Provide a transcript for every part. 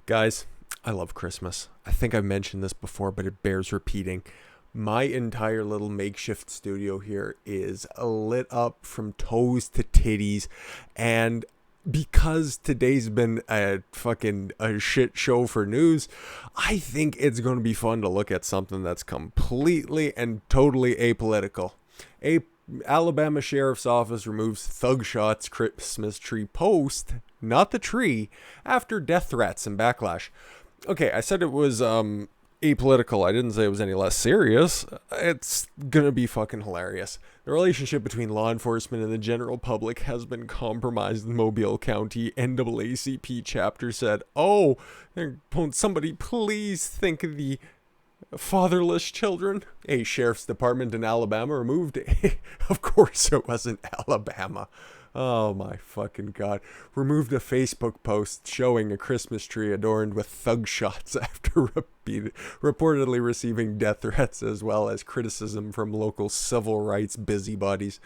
Guys, I love Christmas. I think I've mentioned this before, but it bears repeating. My entire little makeshift studio here is lit up from toes to titties, and because today's been a shit show for news, I think it's going to be fun to look at something that's completely and totally apolitical. A Alabama Sheriff's Office removes thug shots Christmas tree post, not the tree, after death threats and backlash. Okay, I said it was apolitical. I didn't say it was any less serious. It's gonna be fucking hilarious. The relationship between law enforcement and the general public has been compromised. The Mobile County NAACP chapter said, "Oh, won't somebody please think of the fatherless children?" A sheriff's department in Alabama removed of course it wasn't Alabama. Oh my fucking god. Removed a Facebook post showing a Christmas tree adorned with thug shots after reportedly receiving death threats as well as criticism from local civil rights busybodies.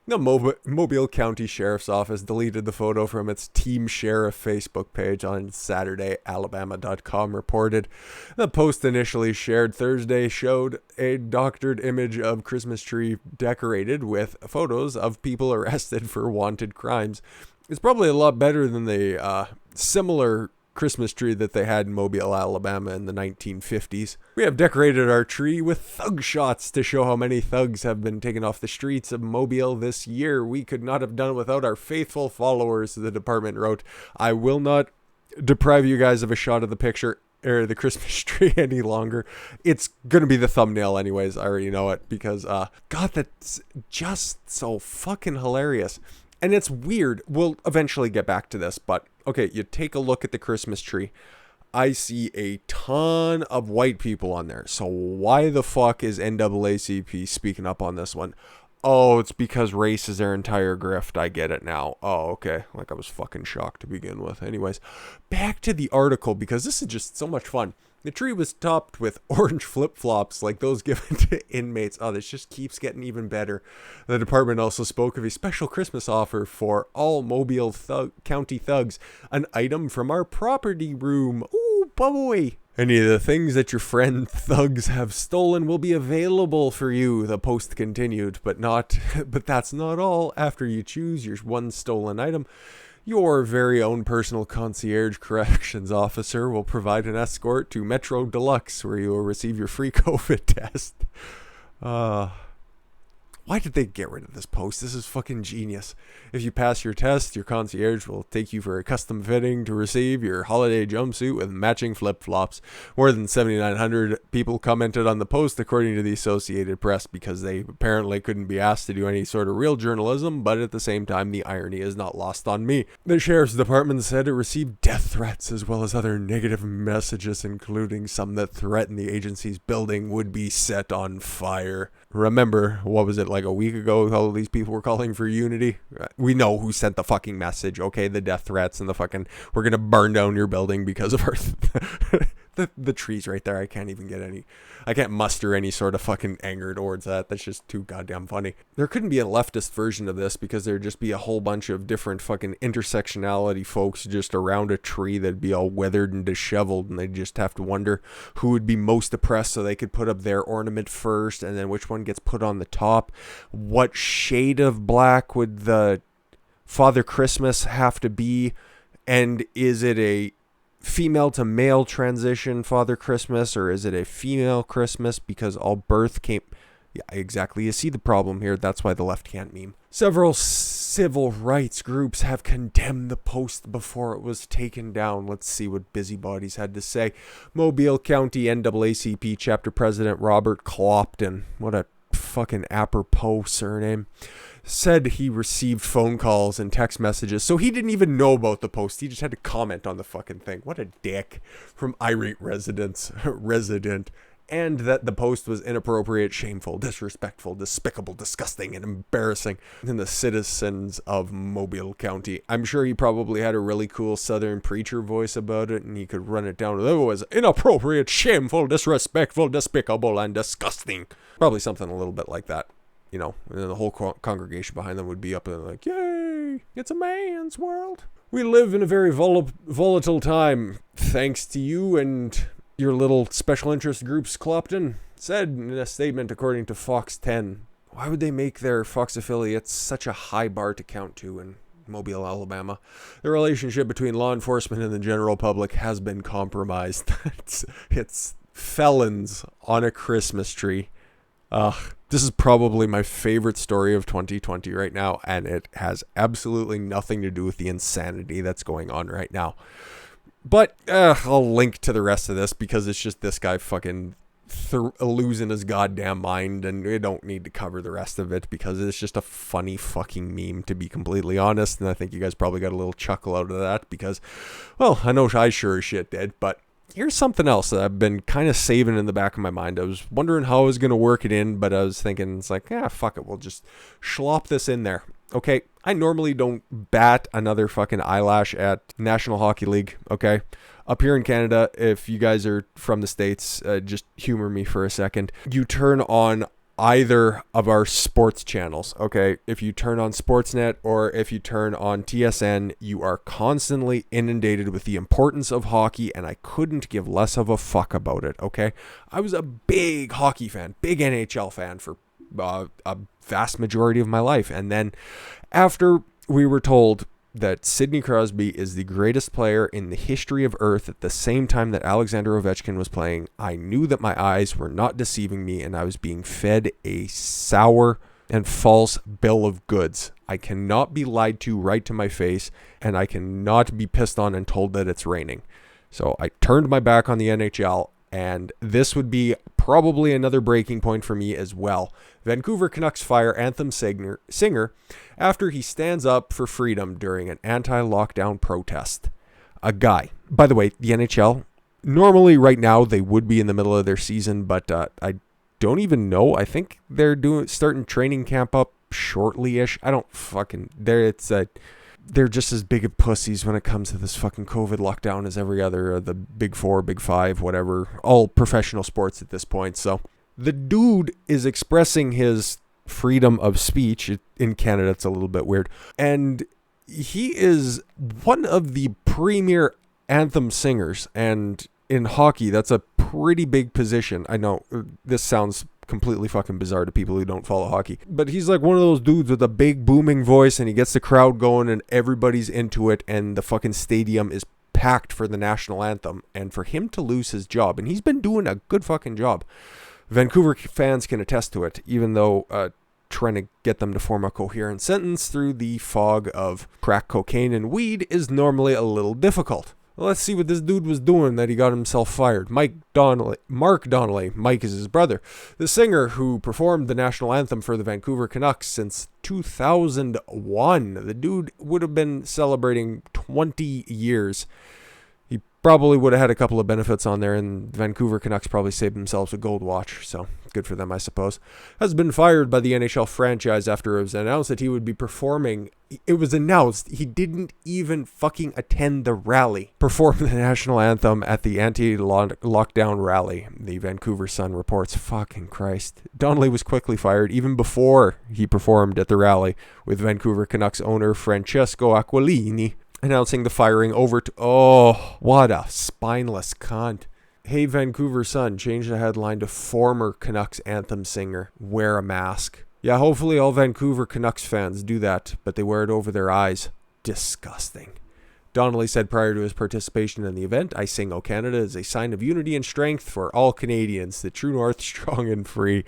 The Mobile County Sheriff's Office deleted the photo from its Team Sheriff Facebook page on Saturday, Alabama.com reported. The post initially shared Thursday showed a doctored image of Christmas tree decorated with photos of people arrested for wanted crimes. It's probably a lot better than the similar Christmas tree that they had in Mobile, Alabama in the 1950s. We have decorated our tree with thug shots to show how many thugs have been taken off the streets of Mobile this year. We could not have done it without our faithful followers, the department wrote. I will not deprive you guys of a shot of the picture or the Christmas tree any longer. It's gonna be the thumbnail anyways. I already know it because god, that's just so fucking hilarious. And it's weird. We'll eventually get back to this, but okay, you take a look at the Christmas tree. I see a ton of white people on there. So why the fuck is NAACP speaking up on this one? Oh, it's because race is their entire grift. I get it now. Oh, okay. Like I was fucking shocked to begin with. Anyways, back to the article because this is just so much fun. The tree was topped with orange flip-flops like those given to inmates. Oh, this just keeps getting even better. The department also spoke of a special Christmas offer for all Mobile County thugs. An item from our property room. Ooh, boy. Any of the things that your friend thugs have stolen will be available for you, the post continued. But that's not all. After you choose your one stolen item, your very own personal concierge corrections officer will provide an escort to Metro Deluxe, where you will receive your free COVID test. Why did they get rid of this post? This is fucking genius. If you pass your test, your concierge will take you for a custom fitting to receive your holiday jumpsuit with matching flip-flops. More than 7,900 people commented on the post, according to the Associated Press, because they apparently couldn't be asked to do any sort of real journalism, but at the same time, the irony is not lost on me. The Sheriff's Department said it received death threats as well as other negative messages, including some that threatened the agency's building would be set on fire. Remember, what was it, like a week ago, all these people were calling for unity? We know who sent the fucking message, okay? The death threats and the fucking, we're gonna burn down your building because of our... the trees right there, I can't muster any sort of fucking anger towards that. That's just too goddamn funny. There couldn't be a leftist version of this because there'd just be a whole bunch of different fucking intersectionality folks just around a tree that'd be all weathered and disheveled, and they'd just have to wonder who would be most oppressed so they could put up their ornament first, and then which one gets put on the top. What shade of black would the Father Christmas have to be, and is it a female to male transition Father Christmas, or is it a female Christmas because all birth came... Yeah, exactly. You see the problem here. That's why the left can't meme. Several civil rights groups have condemned the post before it was taken down. Let's see what busybodies had to say. Mobile County NAACP chapter president Robert Clopton, what a fucking apropos surname, said he received phone calls and text messages, so he didn't even know about the post. He just had to comment on the fucking thing. What a dick. From irate resident, and that the post was inappropriate, shameful, disrespectful, despicable, disgusting, and embarrassing in the citizens of Mobile County. I'm sure he probably had a really cool southern preacher voice about it, and he could run it down. It was inappropriate, shameful, disrespectful, despicable, and disgusting. Probably something a little bit like that. You know, and the whole congregation behind them would be up and like, yay, it's a man's world. We live in a very volatile time, thanks to you and your little special interest groups, Clopton said in a statement according to Fox 10. Why would they make their Fox affiliates such a high bar to count to in Mobile, Alabama? The relationship between law enforcement and the general public has been compromised. It's felons on a Christmas tree. This is probably my favorite story of 2020 right now, and it has absolutely nothing to do with the insanity that's going on right now. But I'll link to the rest of this because it's just this guy fucking losing his goddamn mind, and we don't need to cover the rest of it because it's just a funny fucking meme, to be completely honest. And I think you guys probably got a little chuckle out of that because, well, I know I sure as shit did. But here's something else that I've been kind of saving in the back of my mind. I was wondering how I was going to work it in, but I was thinking, it's like, fuck it, we'll just slop this in there. Okay, I normally don't bat another fucking eyelash at National Hockey League, okay? Up here in Canada, if you guys are from the States, just humor me for a second. You turn on either of our sports channels, okay? If you turn on Sportsnet or if you turn on TSN, you are constantly inundated with the importance of hockey, and I couldn't give less of a fuck about it, okay? I was a big hockey fan, big NHL fan for a vast majority of my life. And then after we were told that Sidney Crosby is the greatest player in the history of Earth at the same time that Alexander Ovechkin was playing, I knew that my eyes were not deceiving me and I was being fed a sour and false bill of goods. I cannot be lied to right to my face, and I cannot be pissed on and told that it's raining. So I turned my back on the NHL, and this would be probably another breaking point for me as well. Vancouver Canucks fire anthem singer after he stands up for freedom during an anti-lockdown protest. A guy. By the way, the NHL, normally right now they would be in the middle of their season, but I don't even know. I think they're starting training camp up shortly-ish. I don't fucking... They're just as big of pussies when it comes to this fucking COVID lockdown as every other, the Big Four, Big Five, whatever, all professional sports at this point. So the dude is expressing his freedom of speech. In Canada, it's a little bit weird. And he is one of the premier anthem singers. And in hockey, that's a pretty big position. I know this sounds completely fucking bizarre to people who don't follow hockey, but he's like one of those dudes with a big booming voice, and he gets the crowd going and everybody's into it, and the fucking stadium is packed for the national anthem. And for him to lose his job, and he's been doing a good fucking job, Vancouver fans can attest to it, even though trying to get them to form a coherent sentence through the fog of crack cocaine and weed is normally a little difficult. Let's see what this dude was doing that he got himself fired. Mark Donnelly, Mike is his brother, the singer who performed the national anthem for the Vancouver Canucks since 2001. The dude would have been celebrating 20 years. He probably would have had a couple of benefits on there, and Vancouver Canucks probably saved themselves a gold watch, so good for them, I suppose. Has been fired by the NHL franchise after it was announced that he would be performing. It was announced he didn't even fucking attend the rally, perform the national anthem at the anti-lockdown rally, the Vancouver Sun reports. Fucking Christ. Donnelly was quickly fired even before he performed at the rally, with Vancouver Canucks owner Francesco Aquilini announcing the firing over to... Oh, what a spineless cunt. Hey, Vancouver Sun, change the headline to former Canucks anthem singer, wear a mask. Yeah, hopefully all Vancouver Canucks fans do that, but they wear it over their eyes. Disgusting. Donnelly said prior to his participation in the event, I sing O Canada is a sign of unity and strength for all Canadians, the true north, strong and free.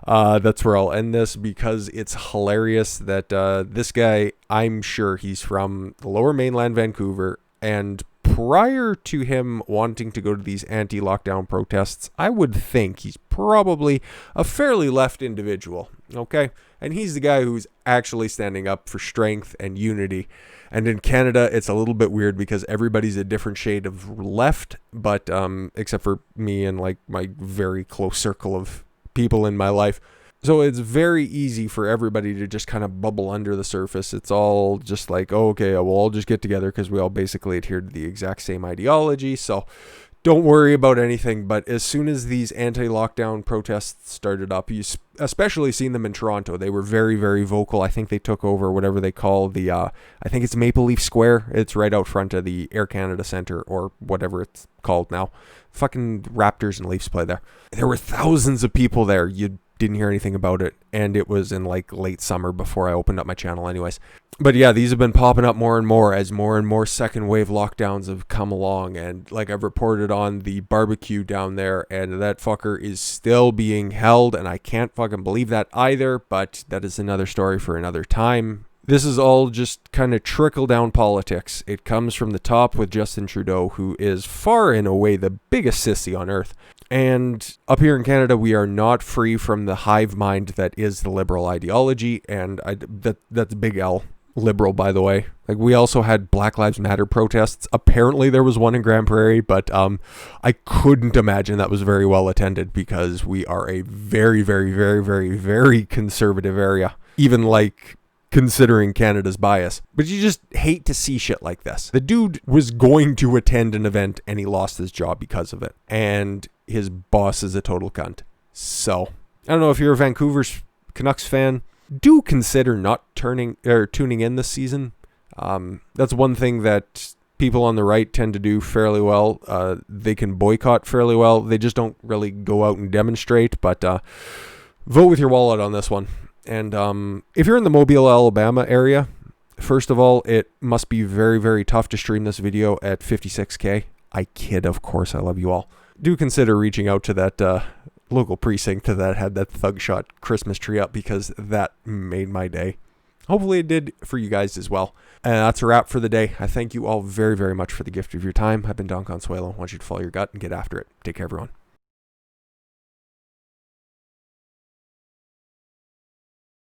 That's where I'll end this because it's hilarious that this guy, I'm sure he's from the lower mainland Vancouver, and prior to him wanting to go to these anti-lockdown protests, I would think he's probably a fairly left individual, okay? And he's the guy who's actually standing up for strength and unity. And in Canada, it's a little bit weird because everybody's a different shade of left, but except for me and like my very close circle of people in my life. So it's very easy for everybody to just kind of bubble under the surface. It's all just like, oh, okay, we'll all just get together because we all basically adhere to the exact same ideology. So don't worry about anything, but as soon as these anti-lockdown protests started up, you especially seen them in Toronto. They were very, very vocal. I think they took over whatever they call the, I think it's Maple Leaf Square. It's right out front of the Air Canada Centre, or whatever it's called now. Fucking Raptors and Leafs play there. There were thousands of people there. You didn't hear anything about it, and it was in like late summer before I opened up my channel anyways. But yeah, these have been popping up more and more second wave lockdowns have come along, and like I've reported on the barbecue down there, and that fucker is still being held, and I can't fucking believe that either, but that is another story for another time. This is all just kind of trickle down politics. It comes from the top with Justin Trudeau, who is far and away the biggest sissy on earth. And up here in Canada, we are not free from the hive mind that is the liberal ideology, and that's big L. Liberal, by the way. Like, we also had Black Lives Matter protests. Apparently there was one in Grand Prairie, but I couldn't imagine that was very well attended, because we are a very, very, very, very, very conservative area, even like considering Canada's bias. But you just hate to see shit like this. The dude was going to attend an event and he lost his job because of it, and his boss is a total cunt. So I don't know if you're a Vancouver Canucks fan. Do consider not tuning in this season. That's one thing that people on the right tend to do fairly well. They can boycott fairly well. They just don't really go out and demonstrate. But vote with your wallet on this one. And if you're in the Mobile, Alabama area, first of all, it must be very, very tough to stream this video at 56K. I kid, of course. I love you all. Do consider reaching out to that local precinct that had that thug shot Christmas tree up, because that made my day. Hopefully it did for you guys as well. And that's a wrap for the day. I thank you all very, very much for the gift of your time. I've been Don Consuelo. I want you to follow your gut and get after it. Take care, everyone.